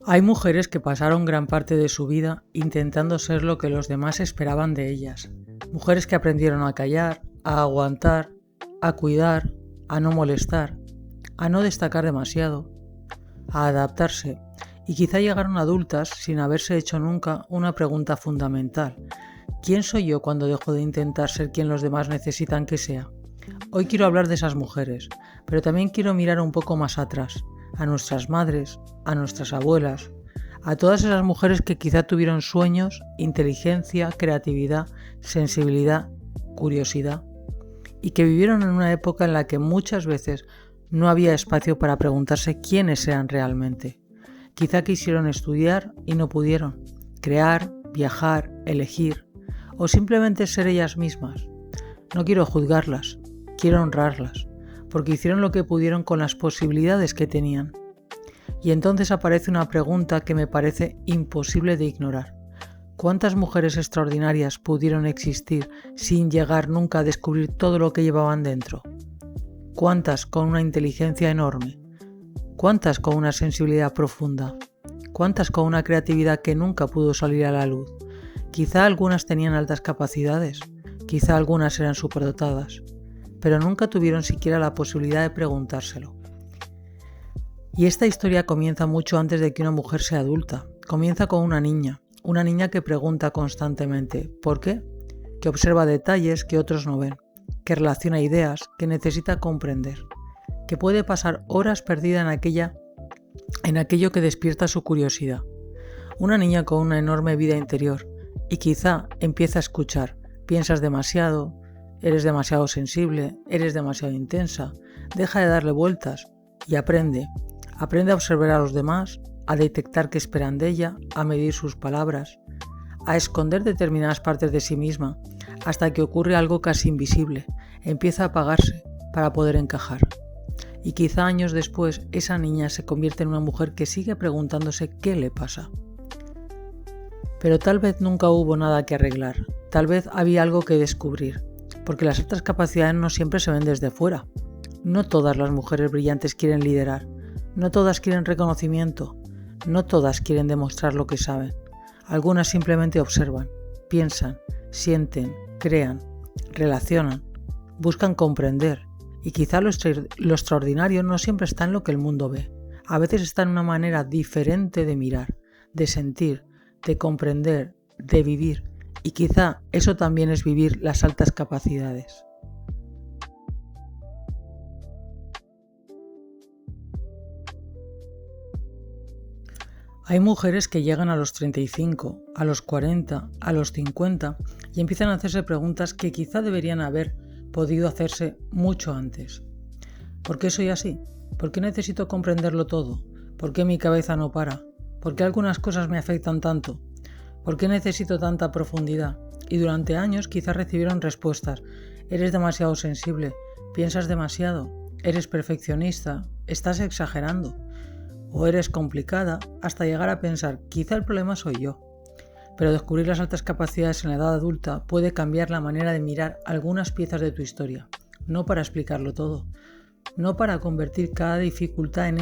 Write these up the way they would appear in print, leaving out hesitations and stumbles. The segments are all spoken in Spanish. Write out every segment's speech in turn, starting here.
Hay mujeres que pasaron gran parte de su vida intentando ser lo que los demás esperaban de ellas. Mujeres que aprendieron a callar, a aguantar, a cuidar, a no molestar, a no destacar demasiado, a adaptarse, y quizá llegaron adultas sin haberse hecho nunca una pregunta fundamental. ¿Quién soy yo cuando dejo de intentar ser quien los demás necesitan que sea? Hoy quiero hablar de esas mujeres, pero también quiero mirar un poco más atrás, a nuestras madres, a nuestras abuelas, a todas esas mujeres que quizá tuvieron sueños, inteligencia, creatividad, sensibilidad, curiosidad, y que vivieron en una época en la que muchas veces no había espacio para preguntarse quiénes eran realmente. Quizá quisieron estudiar y no pudieron, crear, viajar, elegir, o simplemente ser ellas mismas. No quiero juzgarlas, quiero honrarlas, porque hicieron lo que pudieron con las posibilidades que tenían. Y entonces aparece una pregunta que me parece imposible de ignorar. ¿Cuántas mujeres extraordinarias pudieron existir sin llegar nunca a descubrir todo lo que llevaban dentro? ¿Cuántas con una inteligencia enorme? ¿Cuántas con una sensibilidad profunda? ¿Cuántas con una creatividad que nunca pudo salir a la luz? Quizá algunas tenían altas capacidades, quizá algunas eran superdotadas, pero nunca tuvieron siquiera la posibilidad de preguntárselo. Y esta historia comienza mucho antes de que una mujer sea adulta. Comienza con una niña que pregunta constantemente ¿por qué? Que observa detalles que otros no ven, que relaciona ideas, que necesita comprender, que puede pasar horas perdida en aquello que despierta su curiosidad. Una niña con una enorme vida interior y quizá empieza a escuchar, piensas demasiado, eres demasiado sensible, eres demasiado intensa, deja de darle vueltas y aprende a observar a los demás, a detectar qué esperan de ella, a medir sus palabras, a esconder determinadas partes de sí misma, hasta que ocurre algo casi invisible, empieza a apagarse para poder encajar. Y quizá años después esa niña se convierte en una mujer que sigue preguntándose qué le pasa. Pero tal vez nunca hubo nada que arreglar, tal vez había algo que descubrir, porque las altas capacidades no siempre se ven desde fuera. No todas las mujeres brillantes quieren liderar, no todas quieren reconocimiento, no todas quieren demostrar lo que saben. Algunas simplemente observan, piensan, sienten, crean, relacionan, buscan comprender, y quizá lo extraordinario no siempre está en lo que el mundo ve. A veces está en una manera diferente de mirar, de sentir, de comprender, de vivir, y quizá eso también es vivir las altas capacidades. Hay mujeres que llegan a los 35, a los 40, a los 50 y empiezan a hacerse preguntas que quizá deberían haber podido hacerse mucho antes. ¿Por qué soy así? ¿Por qué necesito comprenderlo todo? ¿Por qué mi cabeza no para? ¿Por qué algunas cosas me afectan tanto? ¿Por qué necesito tanta profundidad? Y durante años quizás recibieron respuestas. Eres demasiado sensible, piensas demasiado, eres perfeccionista, estás exagerando. O eres complicada, hasta llegar a pensar, quizá el problema soy yo. Pero descubrir las altas capacidades en la edad adulta puede cambiar la manera de mirar algunas piezas de tu historia, no para explicarlo todo, no para convertir cada dificultad en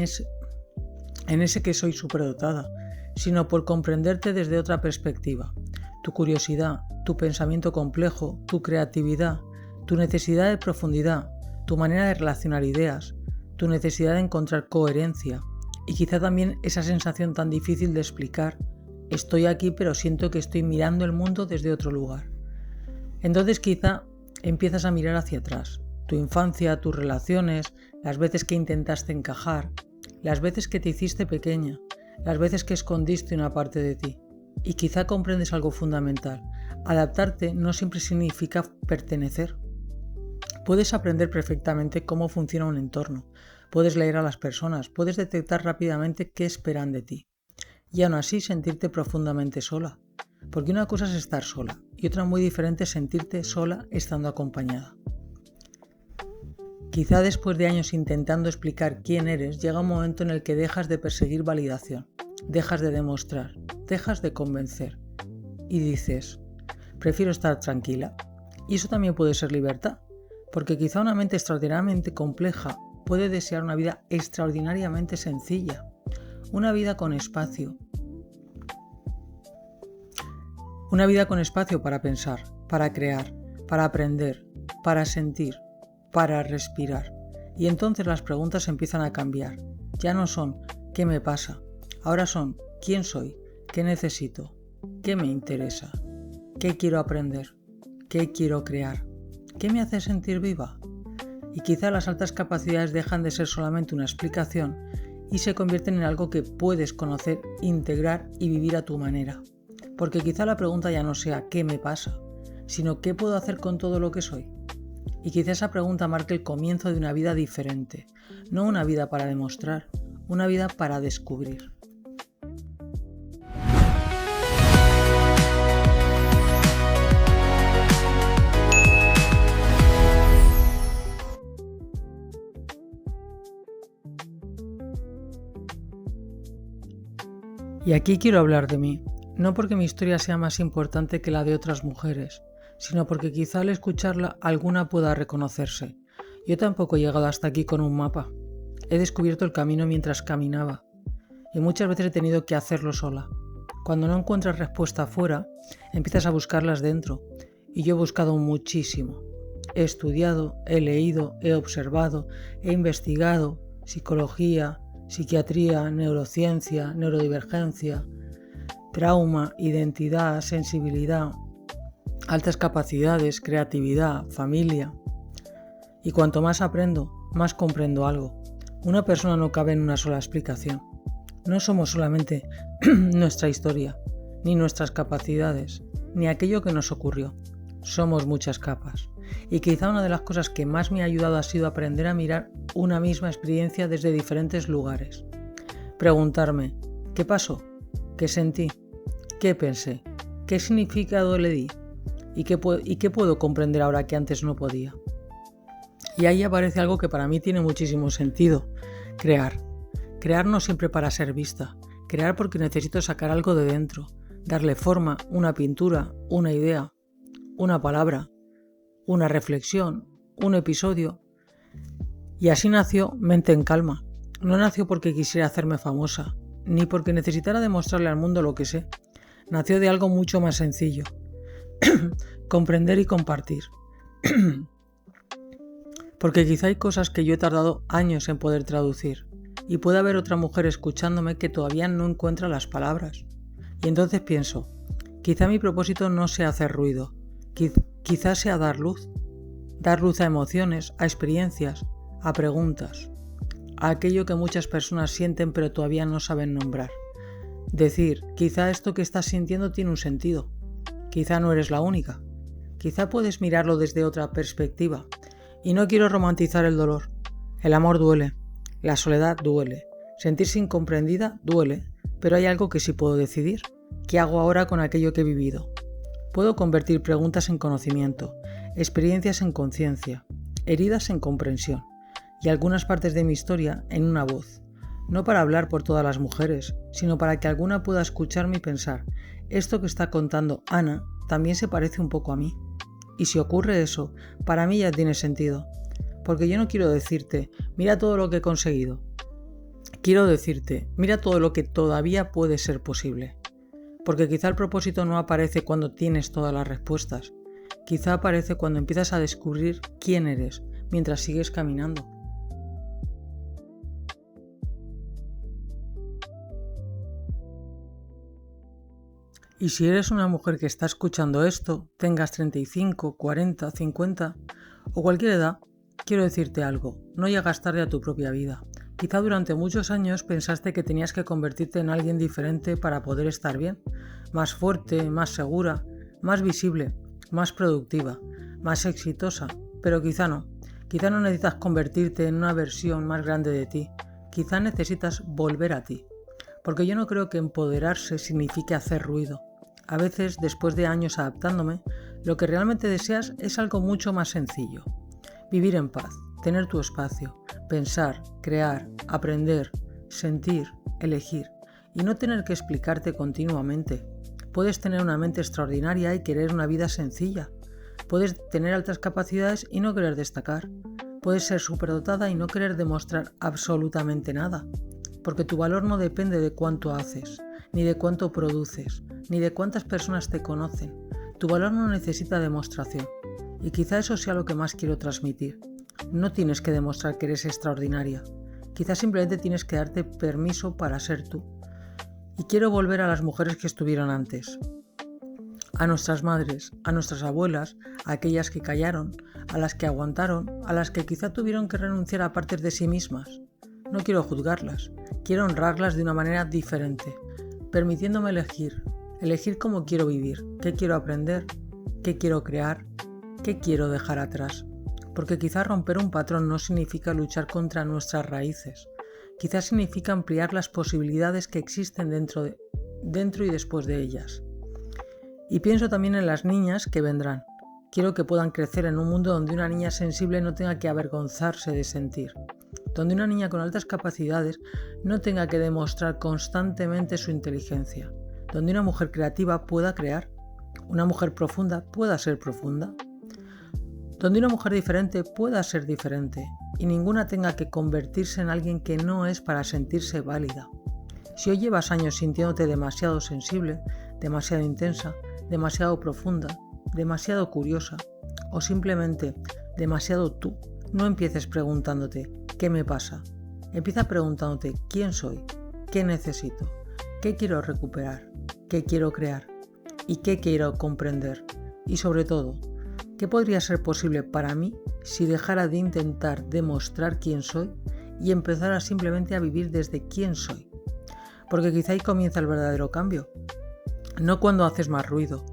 ese que soy superdotada, sino por comprenderte desde otra perspectiva. Tu curiosidad, tu pensamiento complejo, tu creatividad, tu necesidad de profundidad, tu manera de relacionar ideas, tu necesidad de encontrar coherencia, y quizá también esa sensación tan difícil de explicar, estoy aquí pero siento que estoy mirando el mundo desde otro lugar. Entonces quizá empiezas a mirar hacia atrás, tu infancia, tus relaciones, las veces que intentaste encajar, las veces que te hiciste pequeña, las veces que escondiste una parte de ti. Y quizá comprendes algo fundamental, adaptarte no siempre significa pertenecer. Puedes aprender perfectamente cómo funciona un entorno, puedes leer a las personas, puedes detectar rápidamente qué esperan de ti y aún así sentirte profundamente sola, porque una cosa es estar sola y otra muy diferente es sentirte sola estando acompañada. Quizá después de años intentando explicar quién eres, llega un momento en el que dejas de perseguir validación, dejas de demostrar, dejas de convencer y dices, prefiero estar tranquila. Y eso también puede ser libertad, porque quizá una mente extraordinariamente compleja puede desear una vida extraordinariamente sencilla, Una vida con espacio. Una vida con espacio para pensar, para crear, para aprender, para sentir, para respirar. Y entonces las preguntas empiezan a cambiar. Ya no son ¿qué me pasa? Ahora son ¿quién soy? ¿Qué necesito? ¿Qué me interesa? ¿Qué quiero aprender? ¿Qué quiero crear? ¿Qué me hace sentir viva? Y quizá las altas capacidades dejan de ser solamente una explicación y se convierten en algo que puedes conocer, integrar y vivir a tu manera. Porque quizá la pregunta ya no sea ¿qué me pasa?, sino ¿qué puedo hacer con todo lo que soy? Y quizá esa pregunta marque el comienzo de una vida diferente, no una vida para demostrar, una vida para descubrir. Y aquí quiero hablar de mí, no porque mi historia sea más importante que la de otras mujeres, sino porque quizá al escucharla alguna pueda reconocerse. Yo tampoco he llegado hasta aquí con un mapa. He descubierto el camino mientras caminaba, y muchas veces he tenido que hacerlo sola. Cuando no encuentras respuesta afuera, empiezas a buscarlas dentro, y yo he buscado muchísimo. He estudiado, he leído, he observado, he investigado psicología, psiquiatría, neurociencia, neurodivergencia, trauma, identidad, sensibilidad, altas capacidades, creatividad, familia. Y cuanto más aprendo, más comprendo algo. Una persona no cabe en una sola explicación. No somos solamente nuestra historia, ni nuestras capacidades, ni aquello que nos ocurrió. Somos muchas capas. Y quizá una de las cosas que más me ha ayudado ha sido aprender a mirar una misma experiencia desde diferentes lugares. Preguntarme, ¿qué pasó? ¿Qué sentí? ¿Qué pensé? ¿Qué significado le di? ¿Y qué puedo comprender ahora que antes no podía? Y ahí aparece algo que para mí tiene muchísimo sentido: crear. Crear no siempre para ser vista. Crear porque necesito sacar algo de dentro, darle forma, una pintura, una idea, una palabra, una reflexión, un episodio. Y así nació Mente en Calma. No nació porque quisiera hacerme famosa, ni porque necesitara demostrarle al mundo lo que sé. Nació de algo mucho más sencillo: comprender y compartir. Porque quizá hay cosas que yo he tardado años en poder traducir, y puede haber otra mujer escuchándome que todavía no encuentra las palabras. Y entonces pienso, quizá mi propósito no sea hacer ruido, quizá sea dar luz a emociones, a experiencias, a preguntas, a aquello que muchas personas sienten pero todavía no saben nombrar. Decir, quizá esto que estás sintiendo tiene un sentido, quizá no eres la única, quizá puedes mirarlo desde otra perspectiva. Y no quiero romantizar el dolor. El amor duele, la soledad duele, sentirse incomprendida duele, pero hay algo que sí puedo decidir. ¿Qué hago ahora con aquello que he vivido? Puedo convertir preguntas en conocimiento, experiencias en conciencia, heridas en comprensión y algunas partes de mi historia en una voz. No para hablar por todas las mujeres, sino para que alguna pueda escucharme y pensar, esto que está contando Ana también se parece un poco a mí. Y si ocurre eso, para mí ya tiene sentido. Porque yo no quiero decirte, mira todo lo que he conseguido. Quiero decirte, mira todo lo que todavía puede ser posible. Porque quizá el propósito no aparece cuando tienes todas las respuestas. Quizá aparece cuando empiezas a descubrir quién eres mientras sigues caminando. Y si eres una mujer que está escuchando esto, tengas 35, 40, 50 o cualquier edad, quiero decirte algo: no llegas tarde a tu propia vida. Quizá durante muchos años pensaste que tenías que convertirte en alguien diferente para poder estar bien, más fuerte, más segura, más visible, más productiva, más exitosa, pero quizá no. Quizá no necesitas convertirte en una versión más grande de ti, quizá necesitas volver a ti. Porque yo no creo que empoderarse signifique hacer ruido. A veces, después de años adaptándome, lo que realmente deseas es algo mucho más sencillo. Vivir en paz, tener tu espacio, pensar, crear, aprender, sentir, elegir y no tener que explicarte continuamente. Puedes tener una mente extraordinaria y querer una vida sencilla. Puedes tener altas capacidades y no querer destacar. Puedes ser superdotada y no querer demostrar absolutamente nada. porque tu valor no depende de cuánto haces, ni de cuánto produces, ni de cuántas personas te conocen. Tu valor no necesita demostración, y quizá eso sea lo que más quiero transmitir. No tienes que demostrar que eres extraordinaria, quizá simplemente tienes que darte permiso para ser tú. Y quiero volver a las mujeres que estuvieron antes, a nuestras madres, a nuestras abuelas, a aquellas que callaron, a las que aguantaron, a las que quizá tuvieron que renunciar a partes de sí mismas. No quiero juzgarlas, quiero honrarlas de una manera diferente, permitiéndome elegir cómo quiero vivir, qué quiero aprender, qué quiero crear, qué quiero dejar atrás. Porque quizá romper un patrón no significa luchar contra nuestras raíces, quizá significa ampliar las posibilidades que existen dentro y después de ellas. Y pienso también en las niñas que vendrán. Quiero que puedan crecer en un mundo donde una niña sensible no tenga que avergonzarse de sentir, donde una niña con altas capacidades no tenga que demostrar constantemente su inteligencia, donde una mujer creativa pueda crear, una mujer profunda pueda ser profunda, donde una mujer diferente pueda ser diferente y ninguna tenga que convertirse en alguien que no es para sentirse válida. Si hoy llevas años sintiéndote demasiado sensible, demasiado intensa, demasiado profunda, demasiado curiosa o simplemente demasiado tú, no empieces preguntándote ¿qué me pasa? Empieza preguntándote ¿quién soy? ¿Qué necesito? ¿Qué quiero recuperar? ¿Qué quiero crear? ¿Y qué quiero comprender? Y sobre todo, ¿qué podría ser posible para mí si dejara de intentar demostrar quién soy y empezara simplemente a vivir desde quién soy? Porque quizá ahí comienza el verdadero cambio. No cuando haces más ruido,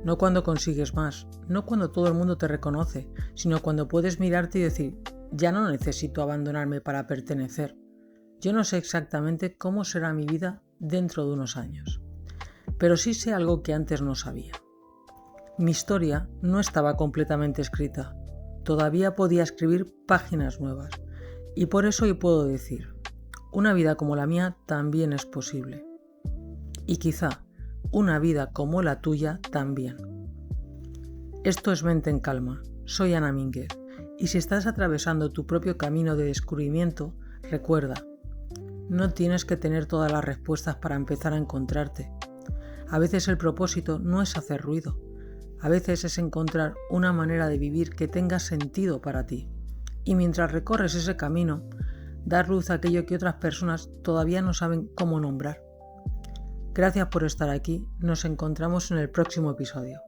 no cuando consigues más, no cuando todo el mundo te reconoce, sino cuando puedes mirarte y decir, ya no necesito abandonarme para pertenecer. Yo no sé exactamente cómo será mi vida dentro de unos años, pero sí sé algo que antes no sabía. Mi historia no estaba completamente escrita, todavía podía escribir páginas nuevas, y por eso hoy puedo decir, una vida como la mía también es posible. Y quizá una vida como la tuya también. Esto es Mente en Calma, soy Ana Mínguez, y si estás atravesando tu propio camino de descubrimiento, recuerda, no tienes que tener todas las respuestas para empezar a encontrarte. A veces el propósito no es hacer ruido, a veces es encontrar una manera de vivir que tenga sentido para ti. Y mientras recorres ese camino, dar luz a aquello que otras personas todavía no saben cómo nombrar. Gracias por estar aquí, nos encontramos en el próximo episodio.